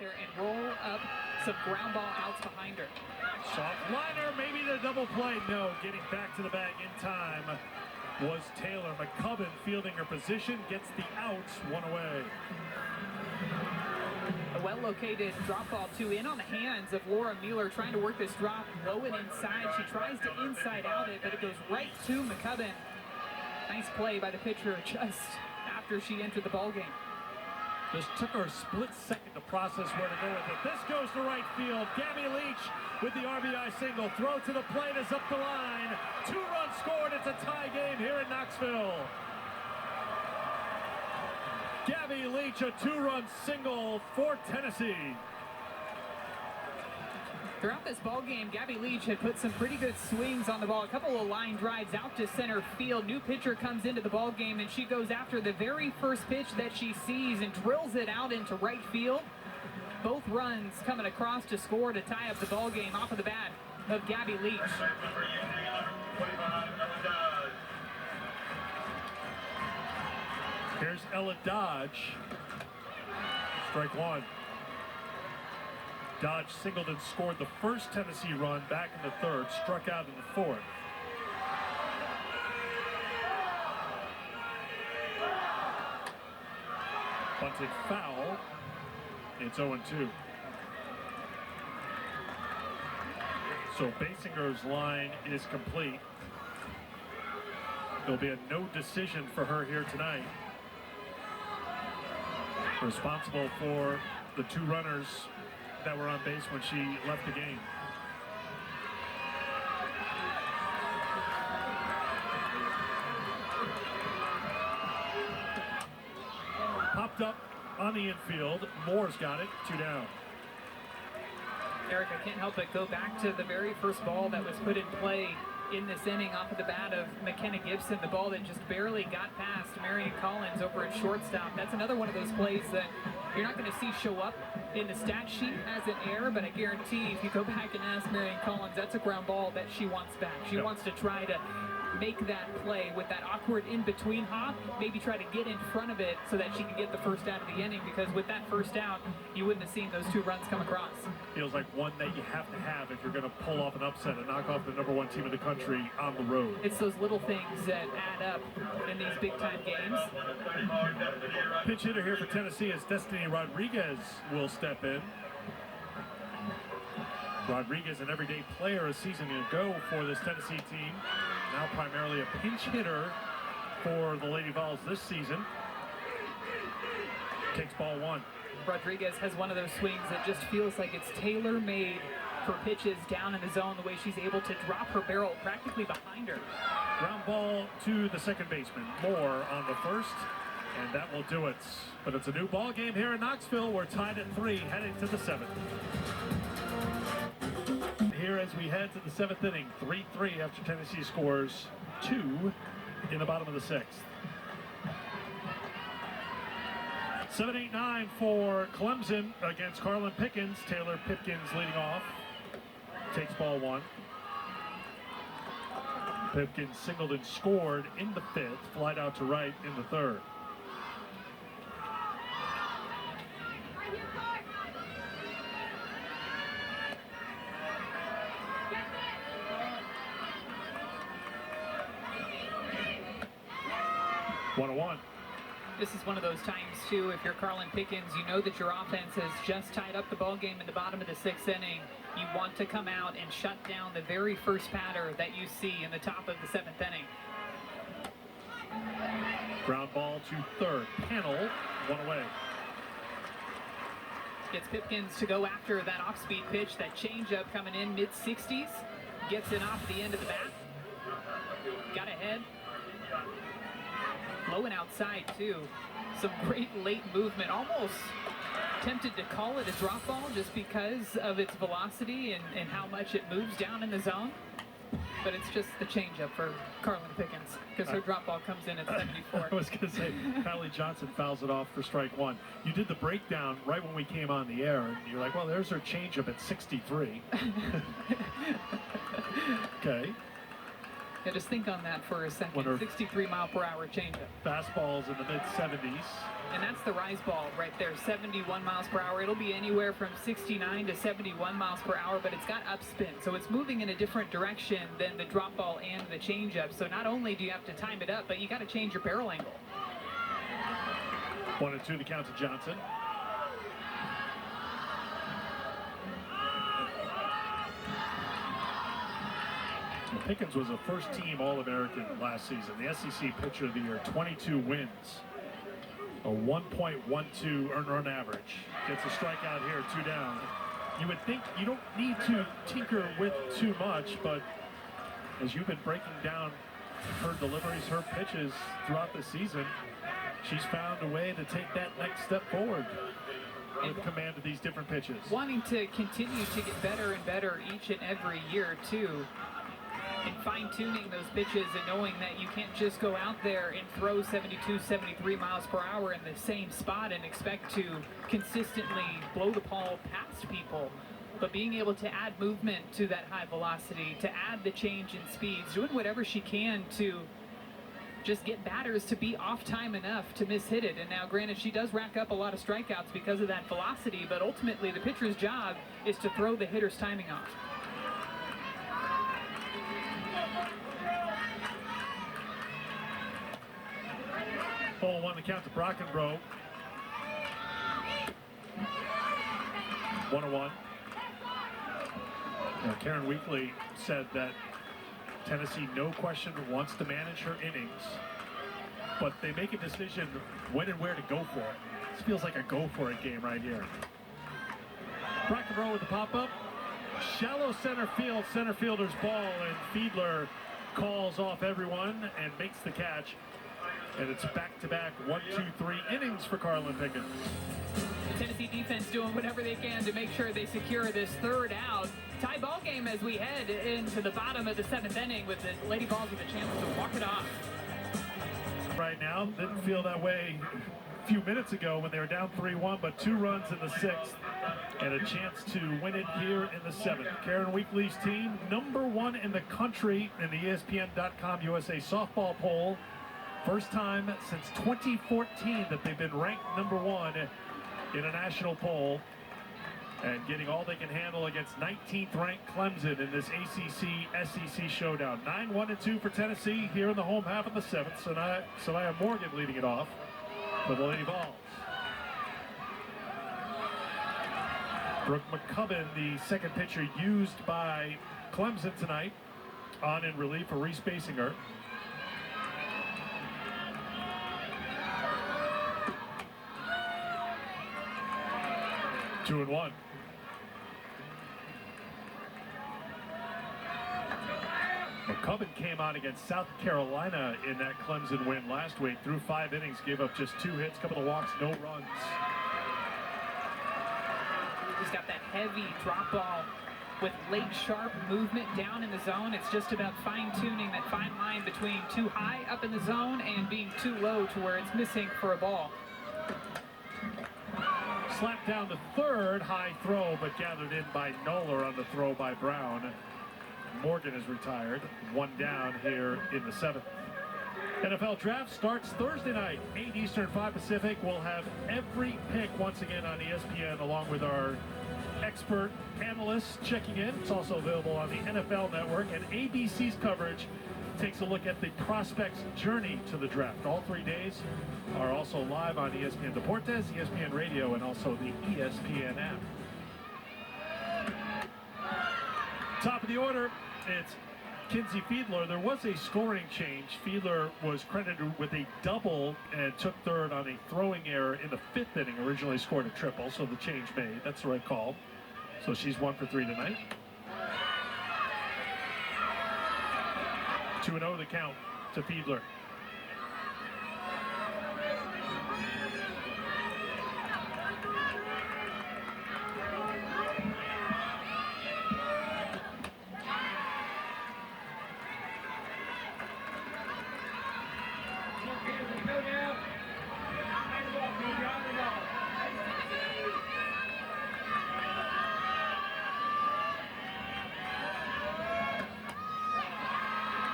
there and roll up some ground ball outs behind her. Soft liner, maybe the double play. No, getting back to the bag in time was Taylor. McCubbin fielding her position, gets the outs, one away. A well-located drop ball, two in on the hands of Laura Mueller, trying to work this drop low and inside. She tries to inside out it, but it goes right to McCubbin. Nice play by the pitcher just after she entered the ballgame. Just took her a split second to process where to go with it. This goes to right field. Gabby Leach with the RBI single. Throw to the plate is up the line. 2 runs scored. It's a tie game here in Knoxville. Gabby Leach, a 2-run single for Tennessee. Throughout this ball game, Gabby Leach had put some pretty good swings on the ball. A couple of line drives out to center field. New pitcher comes into the ball game, and she goes after the very first pitch that she sees and drills it out into right field. Both runs coming across to score to tie up the ball game off of the bat of Gabby Leach. Here's Ella Dodge. Strike one. Dodge singled and scored the first Tennessee run back in the third, struck out in the fourth. Bunted foul. It's 0-2. So Basinger's line is complete. There'll be a no decision for her here tonight. Responsible for the 2 runners that were on base when she left the game. Popped up on the infield. Moore's got it. 2 down. Eric, I can't help but go back to the very first ball that was put in play in this inning off of the bat of McKenna Gibson, the ball that just barely got past Marion Collins over at shortstop. That's another one of those plays that you're not going to see show up in the stat sheet as an error, but I guarantee if you go back and ask Marion Collins, that's a ground ball that she wants back. She wants to try to make that play with that awkward in-between hop, maybe try to get in front of it so that she can get the first out of the inning, because with that first out, you wouldn't have seen those 2 runs come across. Feels like one that you have to have if you're going to pull off an upset and knock off the #1 team in the country on the road. It's those little things that add up in these big-time games. Pitch hitter here for Tennessee is Destiny Rodriguez will step in. Rodriguez, an everyday player a season ago for this Tennessee team. Now primarily a pinch hitter for the Lady Vols this season. Takes ball 1. Rodriguez has one of those swings that just feels like it's tailor-made for pitches down in the zone, the way she's able to drop her barrel practically behind her. Ground ball to the second baseman. Moore on the first, and that will do it. But it's a new ball game here in Knoxville. We're tied at 3, heading to the 7th. Here as we head to the 7th inning, 3-3 after Tennessee scores 2 in the bottom of the 6th. 7-8-9 for Clemson against Carlin Pickens. Taylor Pipkins leading off. Takes ball 1. Pipkins singled and scored in the 5th, flied out to right in the 3rd. One. This is one of those times, too, if you're Carlin Pickens, you know that your offense has just tied up the ball game in the bottom of the 6th inning. You want to come out and shut down the very first batter that you see in the top of the 7th inning. Ground ball to 3rd. Panel, 1 away. Gets Pipkins to go after that off-speed pitch, that changeup coming in mid-60s. Gets it off the end of the bat. Got ahead. Low and outside, too. Some great late movement. Almost tempted to call it a drop ball just because of its velocity and how much it moves down in the zone. But it's just the changeup for Carlin Pickens, because her drop ball comes in at 74. I was going to say, Hallie Johnson fouls it off for strike 1. You did the breakdown right when we came on the air, and you're like, well, there's her changeup at 63. Okay. Yeah, just think on that for a second. When her 63-mile-per-hour changeup. fastball's in the mid-70s. And that's the rise ball right there, 71 miles per hour. It'll be anywhere from 69 to 71 miles per hour, but it's got upspin. So it's moving in a different direction than the drop ball and the changeup. So not only do you have to time it up, but you got to change your barrel angle. 1-2 the count to Johnson. Pickens was a first-team All-American last season. The SEC Pitcher of the Year, 22 wins. A 1.12 earned run average. Gets a strikeout here, 2 down. You would think you don't need to tinker with too much, but as you've been breaking down her deliveries, her pitches throughout the season, she's found a way to take that next step forward with command of these different pitches. Wanting to continue to get better and better each and every year, too. And fine-tuning those pitches and knowing that you can't just go out there and throw 72, 73 miles per hour in the same spot and expect to consistently blow the ball past people. But being able to add movement to that high velocity, to add the change in speeds, doing whatever she can to just get batters to be off time enough to miss-hit it. And now, granted, she does rack up a lot of strikeouts because of that velocity, but ultimately the pitcher's job is to throw the hitter's timing off. Ball 1 the count to Brockenbrough. 1-1. Now, Karen Weekly said that Tennessee, no question, wants to manage her innings, but they make a decision when and where to go for it. This feels like a go-for-it game right here. Brockenbrough with the pop-up. Shallow center field, center fielder's ball, and Fiedler calls off everyone and makes the catch. And it's back-to-back 1, 2, 3 innings for Carlin Pickens. The Tennessee defense doing whatever they can to make sure they secure this third out. Tie ball game as we head into the bottom of the 7th inning with the Lady Vols with a chance to walk it off. Right now, didn't feel that way a few minutes ago when they were down 3-1, but 2 runs in the 6th and a chance to win it here in the 7th. Karen Weekly's team, #1 in the country in the ESPN.com USA softball poll. First time since 2014 that they've been ranked #1 in a national poll, and getting all they can handle against 19th ranked Clemson in this ACC-SEC showdown. 9-1-2 for Tennessee here in the home half of the 7th. Sanaya Morgan leading it off for the Lady Vols. Brooke McCubbin, the second pitcher used by Clemson tonight, on in relief for Reese Basinger. 2-1. McCubbin came on against South Carolina in that Clemson win last week. Through 5 innings, gave up just 2 hits, couple of walks, no runs. He's got that heavy drop ball with late sharp movement down in the zone. It's just about fine-tuning that fine line between too high up in the zone and being too low to where it's missing for a ball. Slapped down to third, high throw, but gathered in by Noller on the throw by Brown. Morgan is retired, 1 down here in the 7th. NFL Draft starts Thursday night, 8 Eastern, 5 Pacific. We'll have every pick once again on ESPN, along with our expert analysts checking in. It's also available on the NFL Network, and ABC's coverage takes a look at the prospect's journey to the draft. All 3 days are also live on ESPN Deportes, ESPN Radio, and also the ESPN app. Top of the order, it's Kinsey Fiedler. There was a scoring change. Fiedler was credited with a double and took third on a throwing error in the 5th inning. Originally scored a triple, so the change made. That's the right call. So she's 1 for 3 tonight. 2-0 the count to Fiedler.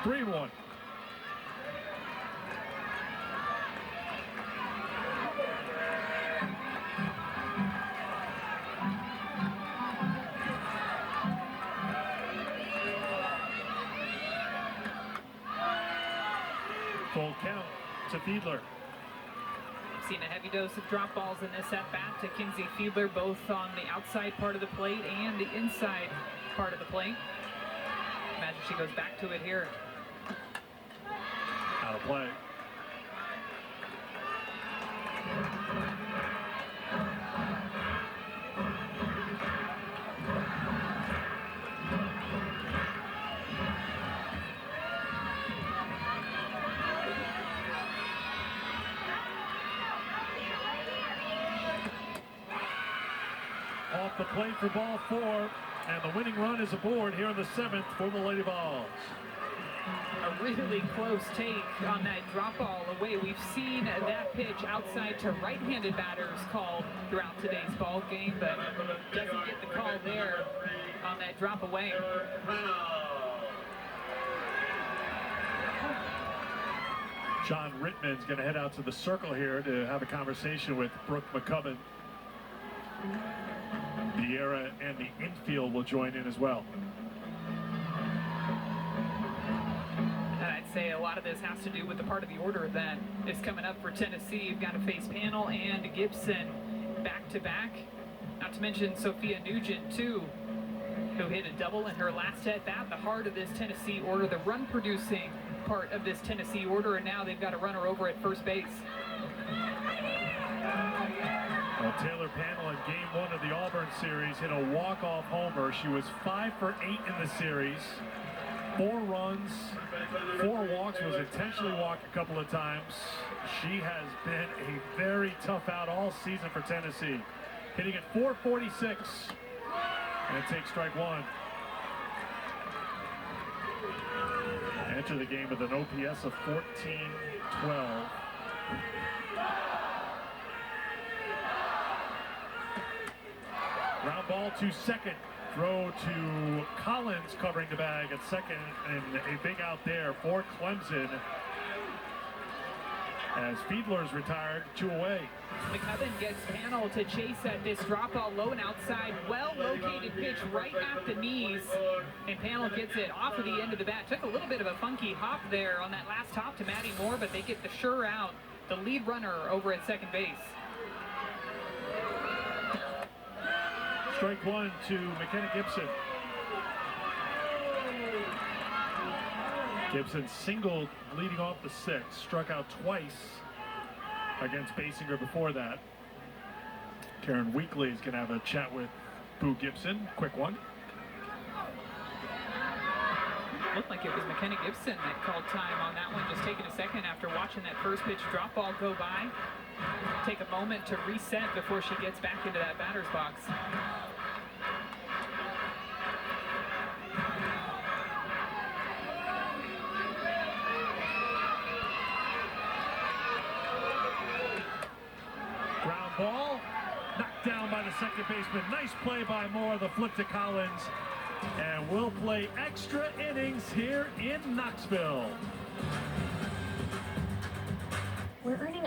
3-1. Full count to Fiedler. Seen a heavy dose of drop balls in this at-bat to Kinsey Fiedler, both on the outside part of the plate and the inside part of the plate. Imagine she goes back to it here. Out of play. Off the plate for ball 4, and the winning run is aboard here in the 7th for the Lady Vols. A really close take on that drop ball away. We've seen that pitch outside to right-handed batters called throughout today's ball game, but doesn't get the call there on that drop away. John Rittman's going to head out to the circle here to have a conversation with Brooke McCubbin. Vieira and the infield will join in as well. And I'd say a lot of this has to do with the part of the order that is coming up for Tennessee. You've got to face Panel and Gibson back-to-back. Not to mention Sophia Nugent, too, who hit a double in her last at-bat. The heart of this Tennessee order, the run-producing part of this Tennessee order, and now they've got a runner over at first base. Well, Taylor Panel in Game 1 of the Auburn series hit a walk-off homer. She was 5 for 8 in the series. 4 runs, 4 walks, was intentionally walked a couple of times. She has been a very tough out all season for Tennessee. Hitting at .446, and takes strike 1. Enter the game with an OPS of 14-12. Ground ball to second. Throw to Collins covering the bag at second, and a big out there for Clemson as Fiedler's retired, 2 away. McCubbin gets Panel to chase at this drop ball low and outside. Well-located pitch right at the knees, and Panel gets it off of the end of the bat. Took a little bit of a funky hop there on that last hop to Maddie Moore, but they get the sure out, the lead runner over at second base. Strike 1 to McKenna Gibson. Gibson singled leading off the 6th, struck out twice against Basinger before that. Karen Weekly is going to have a chat with Boo Gibson. Quick one. Looked like it was McKenna Gibson that called time on that one, just taking a second after watching that first pitch drop ball go by. Take a moment to reset before she gets back into that batter's box. Ground ball, knocked down by the second baseman. Nice play by Moore, the flip to Collins. And we'll play extra innings here in Knoxville. We're earning